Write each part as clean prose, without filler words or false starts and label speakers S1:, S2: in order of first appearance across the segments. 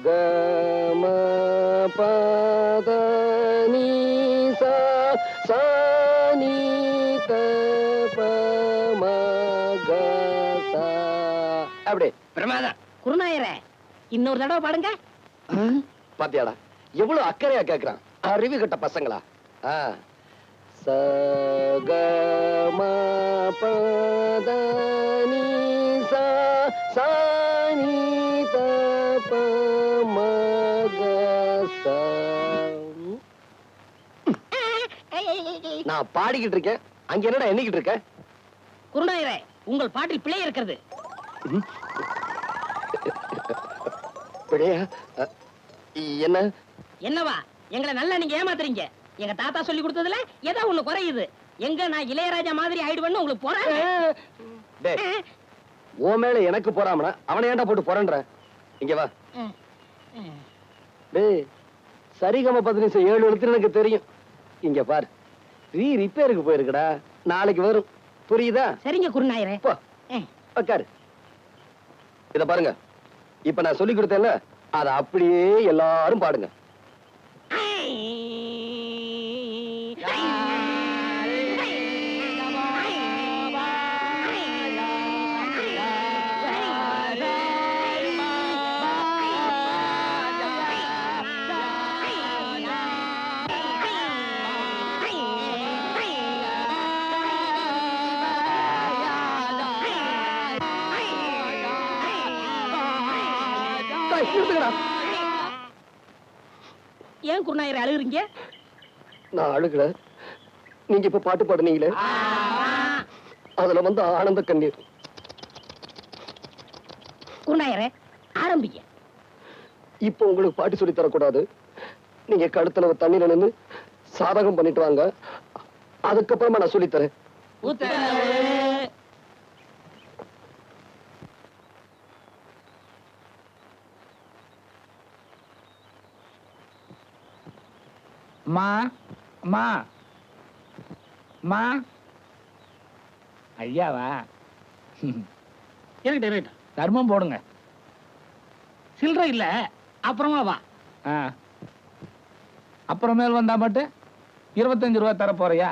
S1: க ம பத நீ சா சா நீ த ப ம க சா. அப்படி
S2: பிரமாதம். குருநாயரே, இன்னொரு தடவை பாடுங்க.
S1: பாத்தியாடா எவ்வளவு அக்கறையா கேக்குறான். அறிவு கட்ட பசங்களா. சகம பத நீ சா சா நீ த ப ம க சா. நான் பாடிக்கிட்டு இருக்கேன், அங்க என்னடா எண்ணிக்கிட்டு இருக்க?
S2: குருநாயரே, உங்கள் பாட்டில் பிழை இருக்கிறது.
S1: பிழையா? என்ன
S2: என்னவா? எங்களை நல்லா நீங்க ஏமாத்துறீங்க. எங்க தாத்தா சொல்லி கொடுத்ததுல ஏதோ ஒண்ணு குறையுது. எங்க நான் இளையராஜா மாதிரி ஆயிடுவேன்னு உங்களுக்கு போறாங்க.
S1: ஓ மேல எனக்கு போறாமனா அவனை ஏன்டா போட்டு போறன்ற? இங்க வா. டேய், சரிகம 17 எழுத்து எனக்கு தெரியும். இங்க பாரு, ரிப்பேருக்கு போயிருக்குடா, நாளைக்கு வரும். புரியுதா?
S2: சரிங்க குருநாயரே.
S1: போ உட்காரு. இத பாருங்க, இப்ப நான் சொல்லி கொடுத்தேன்ல, அத அப்படியே எல்லாரும் பாடுங்க.
S2: ஏன் குருநாயரே அழுகுறீங்க?
S1: நான் அழுகல, நீங்க இப்ப பாட்டு பாடுனீங்களே, அதுல வந்து ஆனந்த கண்ணீர்.
S2: குருநாயரே, ஆரம்பிங்க.
S1: இப்ப உங்களுக்கு பாட்டு சொல்லி தரக்கூடாது. நீங்க கழுத்துல தண்ணீர் நின்று சாதகம் பண்ணிட்டு வாங்க, அதுக்கப்புறமா நான் சொல்லித்தரேன்.
S3: மா மா மா ஐயாவா? தர்மம் போடுங்க.
S2: சில்லறை இல்ல, அப்புறமா வா.
S3: அப்புறமேல் வந்தா மட்டும் 25 ரூபாய் தர போறியா?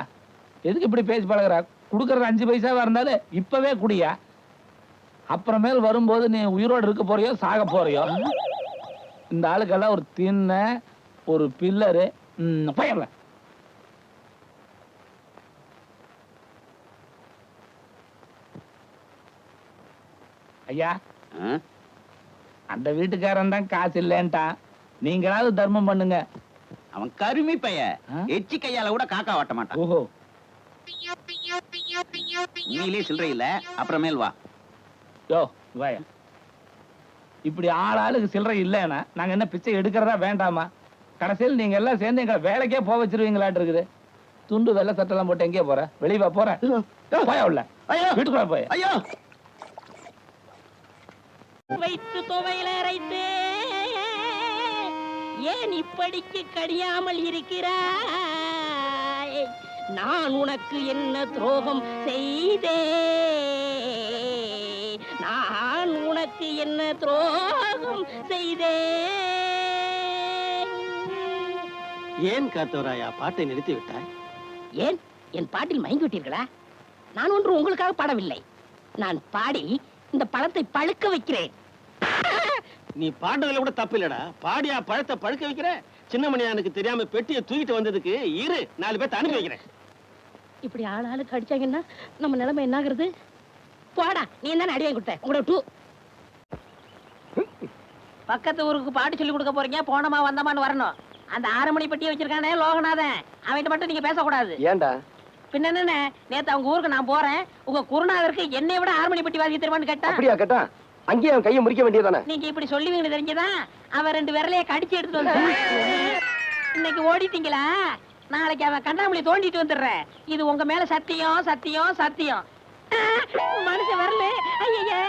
S3: எதுக்கு இப்படி பேசி பழகுற? குடுக்கறது 5 பைசாவா இருந்தாலும் இப்பவே குடியா. அப்புறமேல் வரும்போது நீ உயிரோடு இருக்க போறியோ சாக போறியோ? இந்த ஆளுக்கெல்லாம் ஒரு தின்ன ஒரு பில்லரு போயிடல. ஐயா, அந்த வீட்டுக்காரன் தான் காசு இல்லன்ட்டான், நீங்களாவது தர்மம் பண்ணுங்க.
S4: அவன் கருமி பைய, எச்சி கையால கூட காக்கா வாட்ட மாட்டான்.
S3: ஓஹோ,
S4: நீங்களே சில்லறை இல்ல, அப்புறமேல் வா.
S3: யோ வாயா, இப்படி ஆளுக்கு சில்லறை இல்லைன்னா நாங்க என்ன பிச்சை எடுக்கிறதா வேண்டாமா? கடைசியில் நீங்க எல்லாம் சேர்ந்து எங்களை வேலைக்கே போக வச்சிருவீங்களாட்டு இருக்குது. துண்டு வெள்ளை சட்டெல்லாம் போட்டு எங்கேயே போற? வெளியே போற? போயா உள்ள, வீட்டுக்குள்ள போய்.
S4: ஐயோ,
S2: வைத்து துவையில அரைத்து ஏன் இப்படிக்கு கடியாமல் இருக்கிறாய்? நான் உனக்கு என்ன துரோகம் செய்தேன்? நான் உனக்கு என்ன துரோகம் செய்தேன்?
S1: ஏன் காத்தவராயா பாட்டை நிறுத்தி விட்டாய்?
S2: ஏன் என் பாட்டில் மயங்கி விட்டீர்களா? நான் ஒன்று உங்களுக்காக பாடவில்லை. நான் பாடி இந்த பழத்தை பழுக்க வைக்கிறேன்.
S5: நீ பாடுறதுல கூட தப்பு இல்லடா. பாடியா பழத்தை பழுக்க வைக்கிற? சின்னமணியானுக்கு தெரியாம பெட்டியை தூக்கிட்டு வந்ததுக்கு இரு 4 பேர்த்த அனுப்பி வைக்கிறேன்.
S2: இப்படி ஆளாளுக்கு அடிச்சாங்கன்னா நம்ம நிலைமை என்ன ஆகுறது? போடா, நீ என்ன அடி வாங்கி கொடுத்த? உங்களோட டூ பக்கத்து ஊருக்கு பாட்டு சொல்லி கொடுக்க போறீங்க, போனமா வந்தமான்னு வரணும். அந்த 6 மணி பெட்டியை வச்சிருக்கானே லோகநாதன், அவன்கிட்ட மட்டும் நீங்க பேசக்கூடாது.
S1: ஏன்டா?
S2: பின்ன என்ன, நேத்து அவங்க ஊருக்கு நான் போறேன், உங்க குருநாதருக்கு என்னை விட 6 மணி பெட்டி வாசி தெரியுமான்னு கேட்டா.
S1: அப்படியா கேட்டா? அங்கேயே அவன் கையை முறிக்க வேண்டியதானே?
S2: நீங்க இப்படி சொல்லுவீங்கன்னு தெரிஞ்சதான் அவன் 2 விரலைய கடிச்சு எடுத்து வந்து இன்னைக்கு ஓடிட்டீங்களா? நாளைக்கு அவன் கண்ணாமூலி தோண்டிட்டு வந்துடுறேன். இது உங்க மேல சத்தியம் சத்தியம் சத்தியம். மனுஷன் வரல. ஐயா